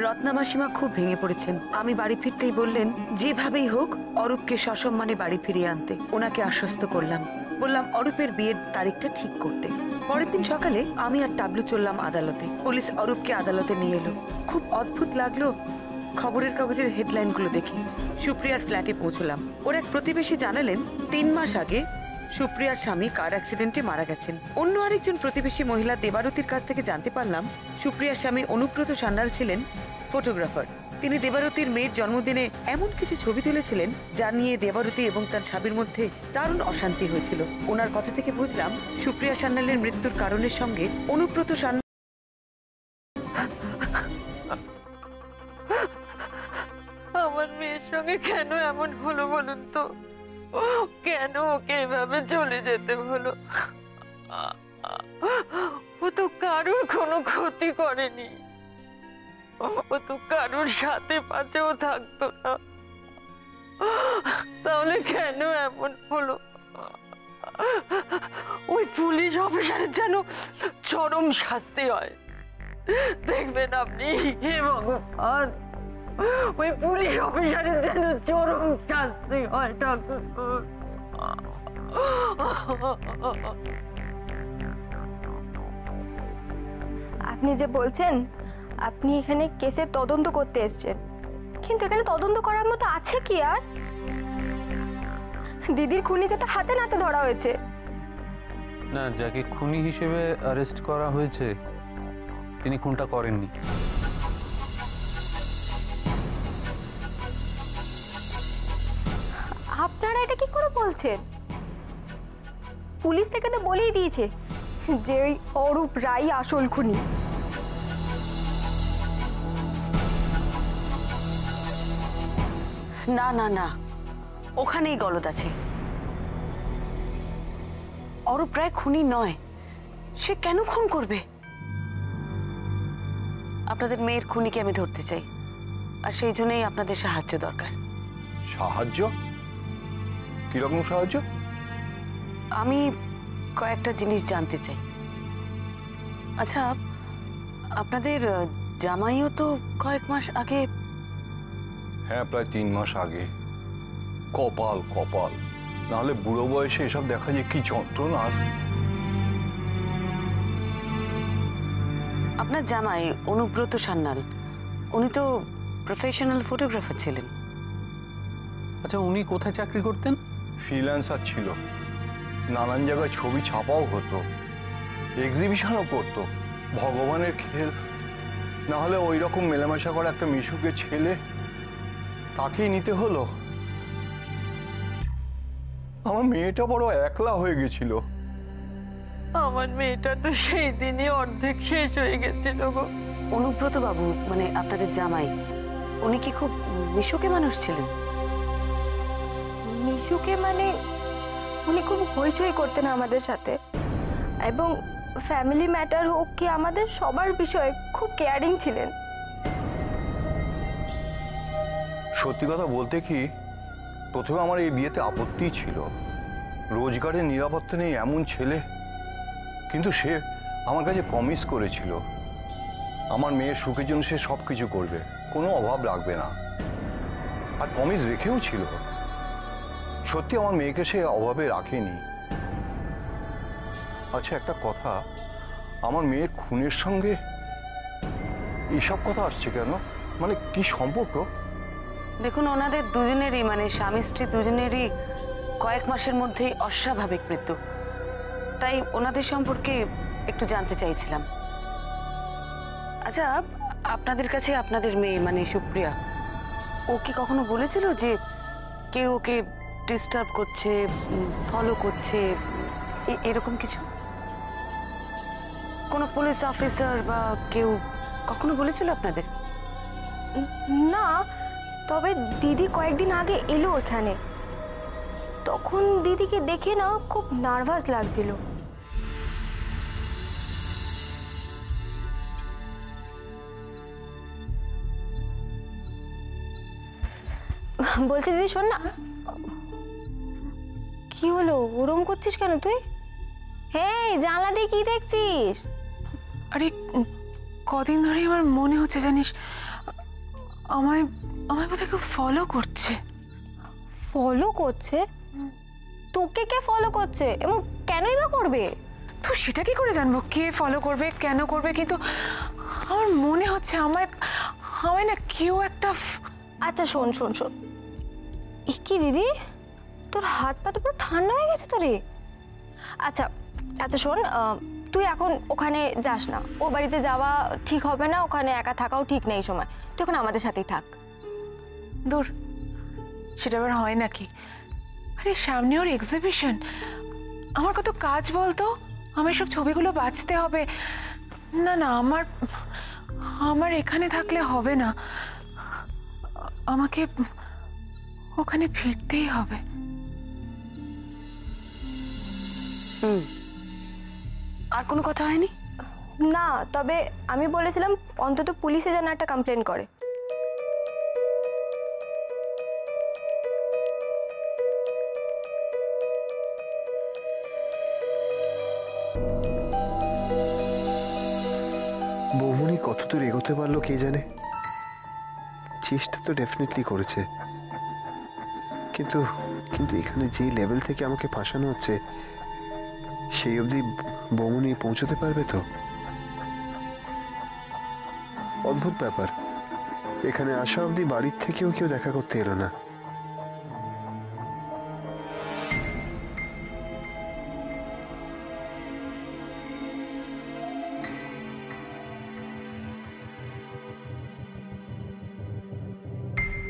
রত্না মাসিমা খুব ভেঙে পড়েছেন। আমি বাড়ি ফিরতেই বললেন যেভাবেই হোক অরূপকে সসম্মানে বাড়ি ফিরিয়ে আনতে। ওনাকে আশ্বস্ত করলাম, বললাম অরূপের বিয়ের তারিখটা ঠিক করতে। পরের দিন সকালে আমি আর টাবলু চললাম আদালতে। পুলিশ অরূপকে আদালতে নিয়ে এলো। খুব অদ্ভুত লাগলো খবরের কাগজের হেডলাইনগুলো দেখে। সুপ্রিয়ার ফ্ল্যাটে পৌঁছলাম। ওর এক প্রতিবেশী জানালেন 3 মাস আগে সুপ্রিয়ার স্বামী কার অ্যাক্সিডেন্টে মারা গেছেন। অন্য আরেকজন প্রতিবেশী মহিলা দেবারতীর কাছ থেকে জানতে পারলাম সুপ্রিয়ার স্বামী অনুব্রত সান্যাল ছিলেন ফটোগ্রাফার। তিনি দেবারতীর মেয়ের জন্মদিনে এমন কিছু ছবি তুলেছিলেন যা নিয়ে দেবারতী এবং তার স্বামীর মধ্যে দারুণ অশান্তি হয়েছিল। ওনার কথা থেকে বুঝলাম সুপ্রিয়া সান্যালের মৃত্যুর কারণের সঙ্গে অনুব্রত সান্যাল। আমার মেয়ের সঙ্গে কেন এমন হলো বলুন তো? কেন ওকে এভাবে চলে যেতে হলো? ও তো কারোর কোনো ক্ষতি করেনি, ও তো কারোর সাথে পাশেও থাকতো না, তাহলে কেন এমন হলো? ওই পুলিশ অফিসারের যেন চরম শাস্তি হয়। দেখবেন আপনি, হে ভগবান, ওই পুলিশ অফিসারের যেন চরম শাস্তি হয় ঠাকুর। আপনি যে বলছেন আপনি এখানে কেসের তদন্ত করতে এসেছেন, কিন্তু এখানে তদন্ত করার মতো আছে কি? আর দিদির খুনিকে তো হাতে নাতে ধরা হয়েছে। না, যাকে খুনি হিসেবে অ্যারেস্ট করা হয়েছে তিনি খুনটা করেননি। আপনারা এটা কি করে বলছেন? পুলিশ থেকে তো বলেই দিয়েছে যে ওই অরূপ রাই আসল খুনি। না না না, ওখানেই গলদ আছে। অরূপ রায় খুনি নয়। সে কেন খুন করবে? আপনাদের মেয়ের খুনিকে আমি ধরতে চাই, আর সেই জন্যই আপনাদের সাহায্য দরকার। সাহায্য? কিরকম সাহায্য? আমি কয়েকটা জিনিস জানতে চাই। আচ্ছা, আপনাদের জামাইও তো কয়েক মাস আগে। হ্যাঁ, প্রায় 3 মাস আগে। কপাল কপাল, নাহলে বুড়ো বয়সে এসব দেখা যায় কি যন্ত্রণা। আপনার জামাই অনুব্রত সান্যাল, উনি তো প্রফেশনাল ফটোগ্রাফার ছিলেন। আচ্ছা, উনি কোথায় চাকরি করতেন? ফ্রিল্যান্সার ছিল। নানান জায়গায় ছবি ছাপাও হতো, এক্সিবিশনও করতো। ভগবানের খেল, না হলে ওই রকম মেলামেশা করা একটা মিশুকে ছেলে, তাকেই নিতে হলো। আমার মেয়েটা বড় একলা হয়ে গেছিল। আমার মেয়েটা তো সেই দিনই অর্ধেক শেষ হয়ে গেছিল গো। অনুব্রত বাবু মানে আপনাদের জামাই, উনি কি খুব মিশুকে মানুষ ছিলেন? মিশুকে মানে উনি খুব হইচই করতেন আমাদের সাথে, এবং ফ্যামিলি ম্যাটার হোক কি আমাদের সবার বিষয়ে খুব কেয়ারিং ছিলেন। সত্যি কথা বলতে কি, প্রথমে আমার এই বিয়েতে আপত্তি ছিল। রোজগারের নিরাপত্তা নেই এমন ছেলে, কিন্তু সে আমার কাছে প্রমিস করেছিল আমার মেয়ের সুখের জন্য সে সব কিছু করবে, কোনো অভাব রাখবে না, আর প্রমিস রেখেও ছিল। সত্যি আমার মেয়েকে সে অভাবে রাখেনি। আচ্ছা, একটা কথা, আমার মেয়ের খুনের সঙ্গে এইসব কথা আসছে কেন? মানে কি সম্পর্ক? দেখুন, ওনাদের দুজনেরই মানে স্বামী স্ত্রী দুজনেরই কয়েক মাসের মধ্যেই অস্বাভাবিক মৃত্যু, তাই ওনাদের সম্পর্কে একটু জানতে চাইছিলাম। আচ্ছা, আপনাদের কাছে আপনাদের মেয়ে মানে সুপ্রিয়া, ও কি কখনো বলেছিল যে কেউ ওকে ডিস্টার্ব করছে, ফলো করছে, এরকম কিছু? কোনো পুলিশ অফিসার বা কেউ কখনো বলেছিল আপনাদের? না, তবে দিদি কয়েকদিন আগে এলো এখানে, তখন দিদিকে দেখে না খুব নার্ভাস লাগছিল। বলছি দিদি শোন না। কি হলো, ওরম করছিস কেন তুই? হেই, জানলা দিয়ে কি দেখছিস? আরে কদিন ধরে আমার মনে হচ্ছে জানিস, আমায় আমায় বোধহয় কেউ ফলো করছে। ফলো করছে? তোকে কে ফলো করছে এবং কেনই বা করবে? তো সেটা কি করে জানবো কে ফলো করবে, কেন করবে? কিন্তু আমার মনে হচ্ছে আমায় আমায় না কেউ একটা আচ্ছা শোন শোন শোন, কি দিদি, তোর হাত পা তো পুরো ঠান্ডা হয়ে গেছে তো রে। আচ্ছা আচ্ছা শোন, তুই এখন ওখানে যাস না, ও বাড়িতে যাওয়া ঠিক হবে না, ওখানে একা থাকাও ঠিক নেই সময়, তুই এখন আমাদের সাথেই থাক। দূর, সেটা আবার হয় নাকি? আরে সামনে ওর এক্সিবিশন, আমার কত কাজ বলতো, আমার সব ছবিগুলো বাঁচতে হবে। না না, আমার আমার এখানে থাকলে হবে না, আমাকে ওখানে ফিরতেই হবে। আর কোনো কথা হয়নি? না, তবে আমি বলেছিলাম অন্তত পুলিশে যেন একটা কমপ্লেন করে। বৌমনি কতদূর এগোতে পারলো কে জানে। চেষ্টা তো ডেফিনেটলি করেছে, কিন্তু কিন্তু এখানে যে লেভেল থেকে আমাকে ফাঁসানো হচ্ছে সেই অবধি বৌমনি পৌঁছতে পারবে তো? অদ্ভুত ব্যাপার, এখানে আসা অবধি বাড়ির থেকেও কেউ দেখা করতে এলো না।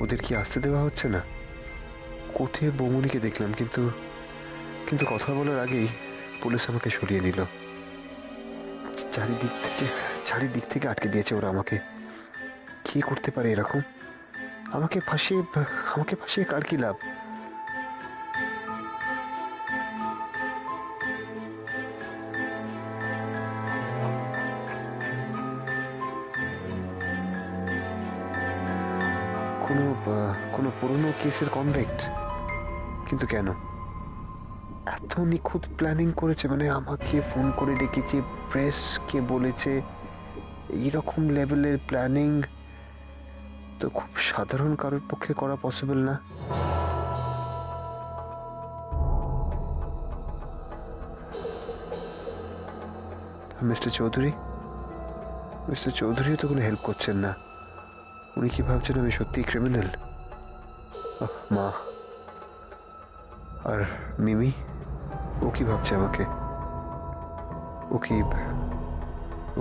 ওদের কি আসতে দেওয়া হচ্ছে না? কোর্টে বৌমনিকে দেখলাম, কিন্তু কিন্তু কথা বলার আগেই পুলিশ আমাকে সরিয়ে নিল। চারিদিক থেকে আটকে দিয়েছে ওরা আমাকে। কি করতে পারে এরকম? আমাকে ফাঁসিয়ে কার কি লাভ? কোনো পুরনো কেসের কনভিক্ট, কিন্তু কেন এত নিখুঁত প্ল্যানিং করেছে? মানে আমাকে ফোন করে ডেকেছে, প্রেসকে বলেছে, এইরকম লেভেলের প্ল্যানিং তো খুব সাধারণ কারোর পক্ষে করা পসিবল না। মিস্টার চৌধুরী তো কোনো হেল্প করছেন না। উনি কি ভাবছেন আমি সত্যিই ক্রিমিনাল? মা আর মিমি, ও কি ভাবছে আমাকে? ও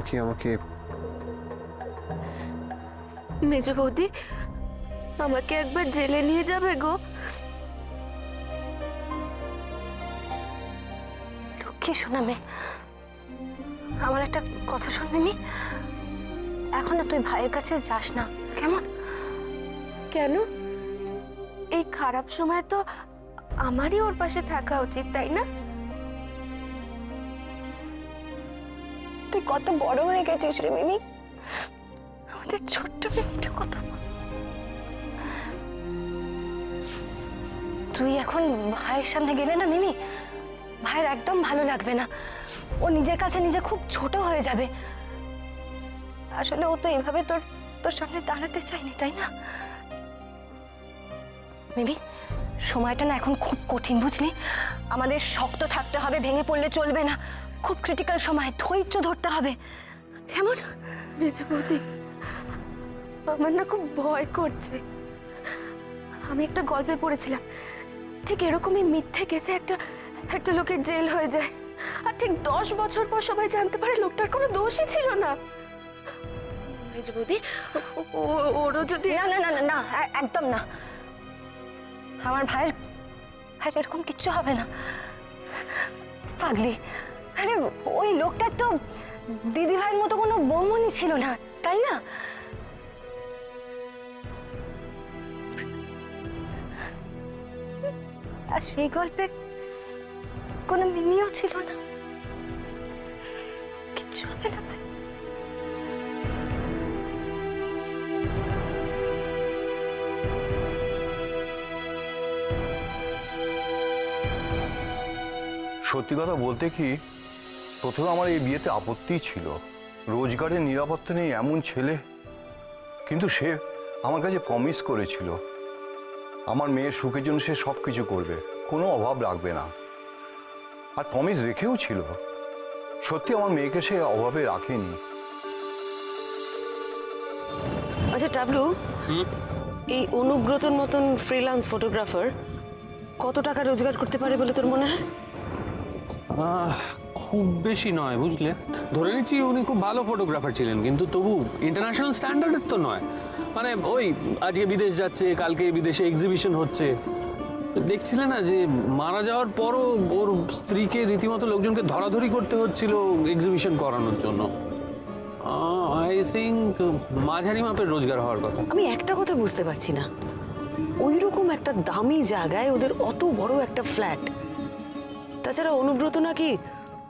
কি আমাকে? মেজ বৌদি, আমাকে একবার জেলে নিয়ে যাবে গো। লক্ষ্মী শোনা মেয়ে, আমার একটা কথা শোন মিমি, এখন না তুই ভাইয়ের কাছে যাস না, কেমন? কেন? এই খারাপ সময় তো আমারই ওর পাশে থাকা উচিত, তাই না? তুই কত বড় হয়ে গেছিস রে মিমি, আমাদের ছোট্ট মিমিটা কত। তুই এখন ভাইয়ের সামনে গেলে না মিমি, ভাইয়ের একদম ভালো লাগবে না, ও নিজের কাছে নিজে খুব ছোট হয়ে যাবে। আসলে ও তো এভাবে তোর সামনে দাঁড়াতে চায়নি, তাই না মিমি? সময়টা না এখন খুব কঠিন, বুঝলি? আমাদের শক্ত থাকতে হবে, ভেঙে পড়লে চলবে না, খুব ক্রিটিক্যাল সময়, ধৈর্য ধরতে হবে, কেমন? মেজো বৌদি, আমার না খুব ভয় করছে। আমি একটা গল্পে পড়েছিলাম, ঠিক এরকমই মিথ্যে কেসে একটা লোকের জেল হয়ে যায়, আর ঠিক 10 বছর পর সবাই জানতে পারে লোকটার কোনো দোষই ছিল না। মেজো বৌদি, ওরও যদি... না না না না না, একদম না, আমার ভাইয়ের এরকম কিচ্ছু হবে না। পাগলি, আরে ওই লোকটার তো দিদি ভাইয়ের মতো কোনো বৌমনি ছিল না, তাই না? আর সেই গল্পে কোনো মিমিও ছিল না, কিচ্ছু হবে না ভাই। সত্যি কথা বলতে কি, প্রথমে আমার এই বিয়েতে আপত্তি ছিল। রোজগারের নিরাপত্তা নেই এমন ছেলে, কিন্তু সে আমার কাছে প্রমিস করেছিল আমার মেয়ের সুখের জন্য সে সব কিছু করবে, কোনো অভাব রাখবে না। আর প্রমিস রেখেও ছিল। সত্যি আমার মেয়েকে সে অভাবে রাখেনি। আচ্ছা টাবলু, এই অনুব্রতর মতন ফ্রিল্যান্স ফটোগ্রাফার কত টাকা রোজগার করতে পারে বলে তোর মনে হয়? খুব বেশি নয়, বুঝলে। ধরে নিচ্ছি উনি খুব ভালো ফটোগ্রাফার ছিলেন, কিন্তু তবু ইন্টারন্যাশনাল স্ট্যান্ডার্ডের তো নয়। মানে ওই আজকে বিদেশ যাচ্ছে, কালকে বিদেশে এক্সিবিশন হচ্ছে। দেখছিলে না যে মারা যাওয়ার পরও ওর স্ত্রীকে রীতিমতো লোকজনকে ধরাধরি করতে হচ্ছিল এক্সিবিশন করানোর জন্য। আই থিঙ্ক মাঝারি মাপের রোজগার হওয়ার কথা। আমি একটা কথা বুঝতে পারছি না, ওই রকম একটা দামি জায়গায় ওদের অত বড় একটা ফ্ল্যাট। তাছাড়া অনুব্রত নাকি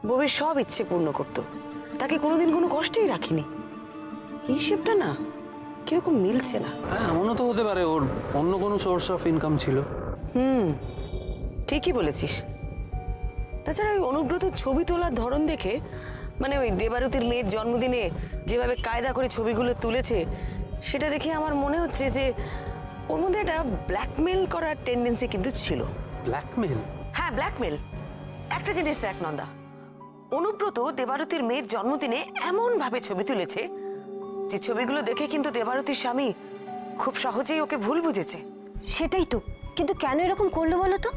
বউয়ের সব ইচ্ছে পূর্ণ করত, তাকে কোনোদিন কোনো কষ্টই রাখিনি। হিসেবটা না কিরকম মিলছে না। হ্যাঁ, এমনও তো হতে পারে ওর অন্য কোনো সোর্স অফ ইনকাম ছিল। ঠিকই বলেছিস। তাছাড়া ওই অনুব্রত ছবি তোলার ধরন দেখে, মানে ওই দেবারতীর মেয়ের জন্মদিনে যেভাবে কায়দা করে ছবিগুলো তুলেছে, সেটা দেখে আমার মনে হচ্ছে যে ওর মধ্যে একটা ব্ল্যাকমেল করার টেন্ডেন্সি কিন্তু ছিল। ব্ল্যাকমেল? হ্যাঁ, ব্ল্যাকমেল। একটা জিনিস দেখ নন্দা, অনুব্রত দেবারতীর মেয়ের জন্মদিনে এমন ভাবে ছবি তুলেছে যে ছবিগুলো দেখে কিন্তু দেবারতীর স্বামী খুব সহজেই ওকে ভুল বুঝেছে। সেটাই তো, কিন্তু কেন এরকম করলো বলো তো?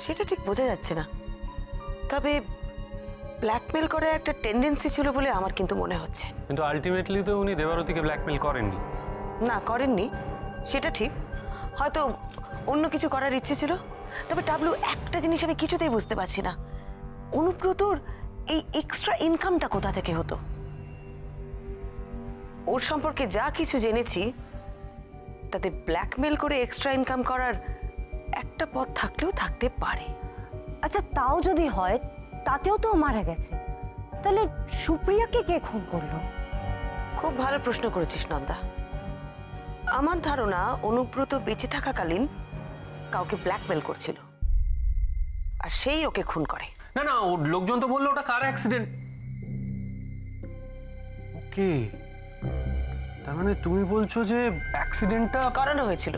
সেটা ঠিক বোঝা যাচ্ছে না, তবে ব্ল্যাকমেল করার একটা টেন্ডেন্সি ছিল বলে আমার কিন্তু মনে হচ্ছে। কিন্তু আলটিমেটলি তো উনি দেবারতীকে ব্ল্যাকমেল করেননি। না, করেননি সেটা ঠিক, হয়তো অন্য কিছু করার ইচ্ছে ছিল। তবে টাবলু, একটা জিনিস আমি কিছুতেই বুঝতে পারছি না, অনুব্রতর এই এক্সট্রা ইনকামটা কোথা থেকে হতো? ওর সম্পর্কে যা কিছু জেনেছি তাতে ব্ল্যাকমেল করে এক্সট্রা ইনকাম করার একটা পথ থাকলেও থাকতে পারে। আচ্ছা, তাও যদি হয়, তাতেও তো মারা গেছে, তাহলে সুপ্রিয়াকে কে খুন করলো? খুব ভালো প্রশ্ন করেছিস নন্দা। আমার ধারণা অনুব্রত বেঁচে থাকাকালীন কাউকে ব্ল্যাকমেল করছিল, আর সেই ওকে খুন করে। না না, ওর লোকজন তো বললো ওটা কার অ্যাক্সিডেন্ট। ওকে, তার মানে তুমি বলছো যে অ্যাক্সিডেন্টটা করানো হয়েছিল,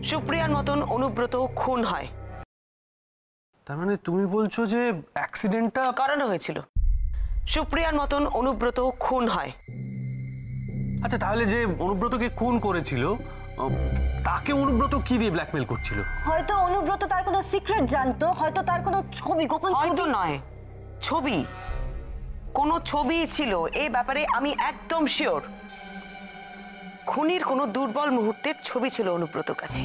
সুপ্রিয়ার মতন অনুব্রত খুন হয়। তার মানে তুমি বলছো যে অ্যাক্সিডেন্টটা করানো হয়েছিল, সুপ্রিয়ার মতন অনুব্রত খুন হয়। আচ্ছা, তাহলে যে অনুব্রতকে খুন করেছিল তাকে অনুব্রত কি দিয়ে ব্ল্যাকমেল করছিল? হয়তো অনুব্রত তার কোনো সিক্রেট জানতো, হয়তো তার কোনো ছবি, গোপন হয়তো নয়, ছবি, কোনো ছবি ছিল এ ব্যাপারে আমি একদম শিওর। খুনির কোনো দুর্বল মুহূর্তের ছবি ছিল অনুব্রতর কাছে,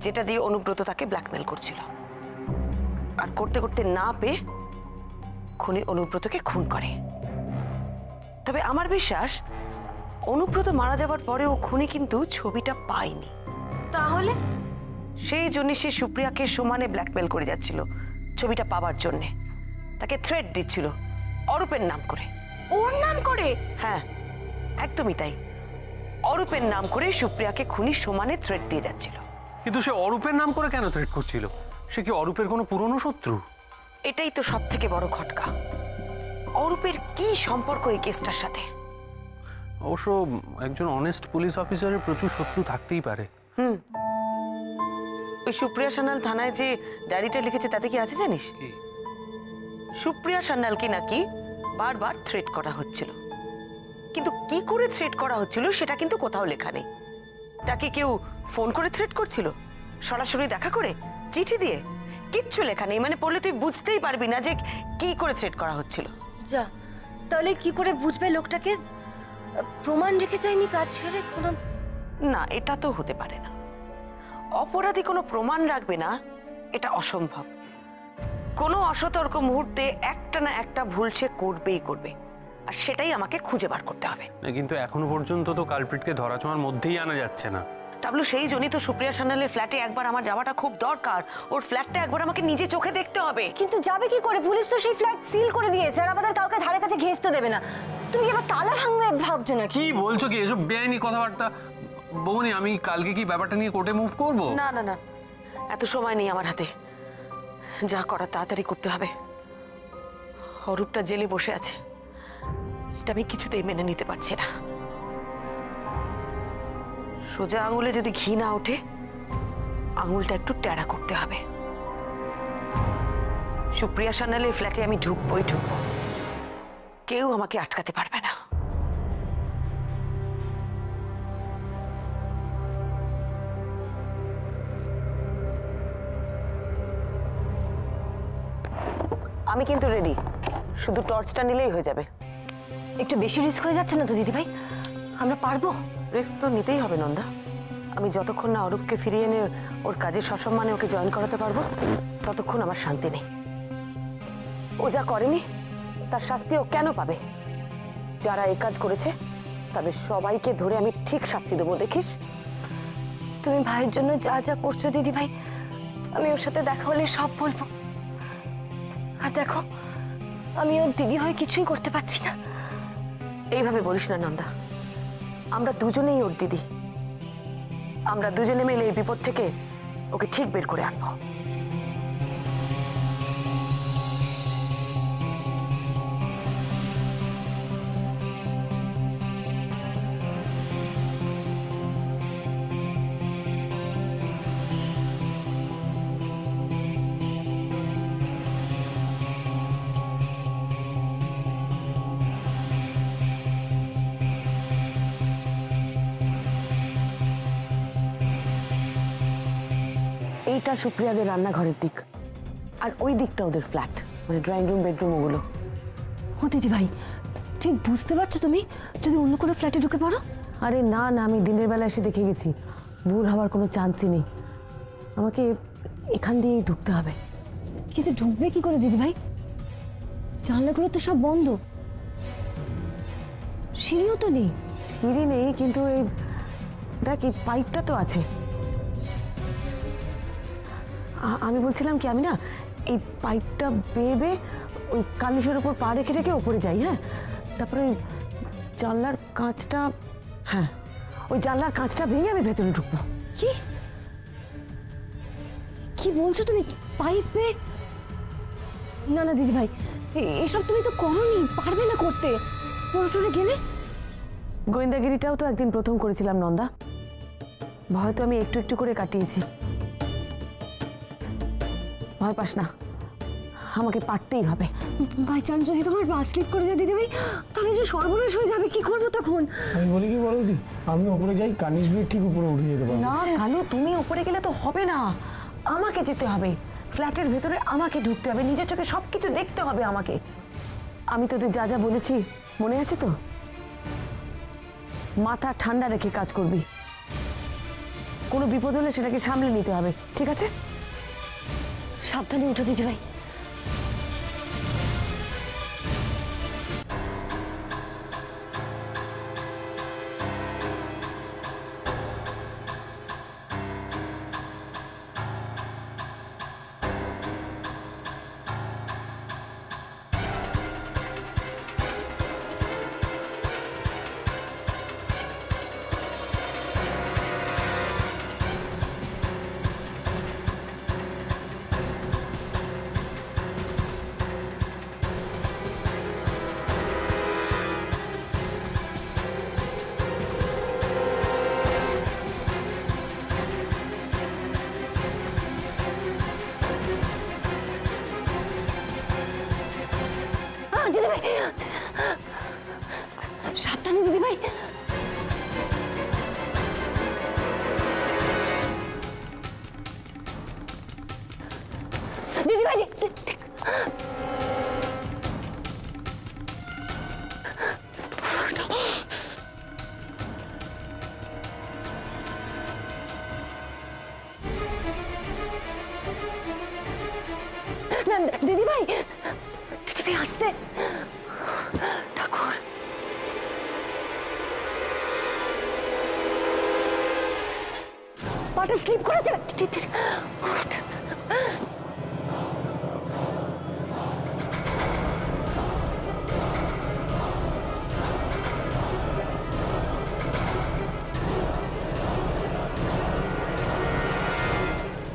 যেটা দিয়ে অনুব্রত তাকে ব্ল্যাকমেল করছিল। আর করতে করতে না পেয়ে খুনি অনুব্রতকে খুন করে। তবে আমার বিশ্বাস অনুব্রত মারা যাবার পরেও খুনি কিন্তু ছবিটা পায়নি। তাহলে সেই জন্য সে সুপ্রিয়াকে সমানে ব্ল্যাকমেল করে যাচ্ছিল ছবিটা পাওয়ার জন্য। তাকে থ্রেট দিচ্ছিল অরূপের নাম করে। ওর নাম করে? হ্যাঁ, একদমই তাই। অরূপের নাম করে সুপ্রিয়াকে খুনি সমানে থ্রেট দিয়ে যাচ্ছিল। কিন্তু সে অরূপের নাম করে কেন থ্রেট করছিল? সে কি অরূপের কোনো পুরনো শত্রু? এটাই তো সব থেকে বড় খটকা। অরূপের কি সম্পর্ক এই কেসটার সাথে? অবশ্য একজন অনেস্ট পুলিশ অফিসারের প্রচুর শত্রু থাকতেই পারে। ওই সুপ্রিয়া সান্যাল থানায় যে ডায়েরিটা লিখেছে তাতে কি আছে জানিস? সুপ্রিয়া সান্যালকে নাকি বারবার থ্রেট করা হচ্ছিল, কিন্তু কি করে থ্রেট করা হচ্ছিল সেটা কিন্তু কোথাও লেখা নেই। তাকে কেউ ফোন করে থ্রেট করছিল, সরাসরি দেখা করে, চিঠি দিয়ে? কিচ্ছু লেখা নেই। মানে পড়লে তুই বুঝতেই পারবি না যে কি করে থ্রেট করা হচ্ছিল। যা, তাহলে কি করে বুঝবে লোকটাকে প্রমাণ রেখে যায়নি কাজ ছেড়ে? কোনো না, এটা তো হতে পারে না। অপরাধী কোনো প্রমাণ রাখবে না এটা অসম্ভব। কোনো অসতর্ক মুহূর্তে একটা না একটা ভুল সে করবেই করবে, আর সেটাই আমাকে খুঁজে বার করতে হবে। কিন্তু এখনো পর্যন্ত তো কালপ্রিটকে ধরাছোঁয়ার মধ্যেই আনা যাচ্ছে না। টাবলু, সেই জন্যই তো সুপ্রিয়া সান্যালের ফ্ল্যাটে একবার আমার যাওয়াটা খুব দরকার। ওর ফ্ল্যাটটা একবার আমাকে নিজে চোখে দেখতে হবে। কিন্তু যাবে কি করে? পুলিশ তো সেই ফ্ল্যাট সিল করে দিয়েছে, আর আমাদের কাউকে ধারে কাছে ঘেঁষতে দেবে না। তুমি এবার তালা ভাঙবে ভাবছো না? কি বলছো কি এসব বেআইনি কথাবার্তা? বৌনি, আমি কালকে কি ব্যাপারটা নিয়ে কোর্টে মুভ করব? না না না, এত সময় নেই আমার হাতে। যা করার তাড়াতাড়ি করতে হবে। অরূপটা জেলে বসে আছে, এটা আমি কিছুতেই মেনে নিতে পারছি না। সোজা আঙুলে যদি ঘি না ওঠে, আঙুলটা একটু টেড়া করতে হবে। সুপ্রিয়া সান্যালের ফ্ল্যাটে আমি ঢুকবই ঢুকবো, কেউ আমাকে আটকাতে পারবে না। আমি কিন্তু রেডি, শুধু টর্চটা নিলেই হয়ে যাবে। একটু বেশি রিস্ক হয়ে যাচ্ছে না তো দিদিভাই? আমরা পারবো? রিস্ক তো নিতেই হবে নন্দা। আমি যতক্ষণ না অরূপকে ফিরিয়ে এনে ওর কাজের সসম্মানে ওকে জয়েন করাতে পারবো, ততক্ষণ আমার শান্তি নেই। ও যা করেনি তার শাস্তি ও কেন পাবে? যারা এই কাজ করেছে তাদের সবাইকে ধরে আমি ঠিক শাস্তি দেবো, দেখিস। তুমি ভাইয়ের জন্য যা যা করছো দিদিভাই, আমি ওর সাথে দেখা হলে সব বলবো। আর দেখো, আমি ওর দিদি হয়ে কিছুই করতে পারছি না। এইভাবে বলিস না নন্দা, আমরা দুজনেই ওর দিদি। আমরা দুজনে মিলে এই বিপদ থেকে ওকে ঠিক বের করে আনবো। এইটা সুপ্রিয়াদের রান্নাঘরের দিক, আর ওই দিকটা ওদের ফ্ল্যাট, মানে ড্রয়িং রুম, বেডরুম, ওগুলো। ও দিদিভাই, ঠিক বুঝতে পারছো তুমি যদি অন্য কোনো ফ্ল্যাটে ঢুকে পড়ো? আরে না না, আমি দিনের বেলা এসে দেখে গেছি, ভুল হওয়ার কোনো চান্সই নেই। আমাকে এখান দিয়েই ঢুকতে হবে। কিন্তু ঢুকবে কি করে দিদিভাই? জানলাগুলো তো সব বন্ধ, সিঁড়িও তো নেই। সিঁড়ি নেই, কিন্তু এই দেখ, এই পাইপটা তো আছে। আমি বলছিলাম কি, আমি না এই পাইপটা বেয়ে ওই কালিশের উপর পা রেখে রেখে ওপরে যাই। হ্যাঁ, তারপরে ওই জানলার কাঁচটা, হ্যাঁ ওই জানলার কাঁচটা ভেঙে আমি ভেতরে ঢুকবো। কি কি বলছো তুমি? পাইপে? না না দিদিভাই, এসব তুমি তো করোনি, পারবে না করতে। পড়ে গেলে? গোয়েন্দাগিরিটাও তো একদিন প্রথম করেছিলাম নন্দা, ভয় তো আমি একটু একটু করে কাটিয়েছি। ভয় পাস না, আমাকে পারতেই হবে। বাই চান্স যদি তোমার পা স্লিপ করে যায় দিদিভাই, তাহলে যে সর্বনাশ হয়ে যাবে, কি করবো তখন? আমি বলি কি বলো দি, আমি ওপরে যাই, কানিস বিয়ে ঠিক উপরে উঠে যেতে পারবো। না কালু, তুমি উপরে গেলে তো হবে না, আমাকে যেতে হবে। ফ্ল্যাটের ভেতরে আমাকে ঢুকতে হবে, নিজের চোখে সবকিছু দেখতে হবে আমাকে। আমি তোদের যা যা বলেছি মনে আছে তো? মাথা ঠান্ডা রেখে কাজ করবি, কোনো বিপদ হলে সেটাকে সামলে নিতে হবে, ঠিক আছে? সাবধানে উঠো দিদিভাই। দিদিভাই সাবধানে, দিদিভাই। দিদিভাই দিদিভাই, দিদিভাই আসতে। ঠাকুর, পাটা স্লিপ করেছে।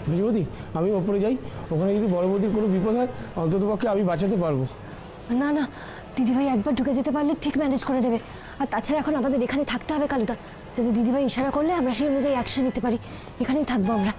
বুঝবদি, আমি ওপরে যাই, ওখানে যদি বড় বৌদির কোনো বিপদ হয় অন্তত পক্ষে আমি বাঁচাতে পারবো। না না, দিদিভাই একবার ঢুকে যেতে পারলে ঠিক ম্যানেজ করে নেবে। আর তাছাড়া এখন আমাদের এখানে থাকতে হবে কালুদা, যাতে দিদিভাই ইশারা করলে আমরা সেই অনুযায়ী অ্যাকশন নিতে পারি। এখানেই থাকবো আমরা।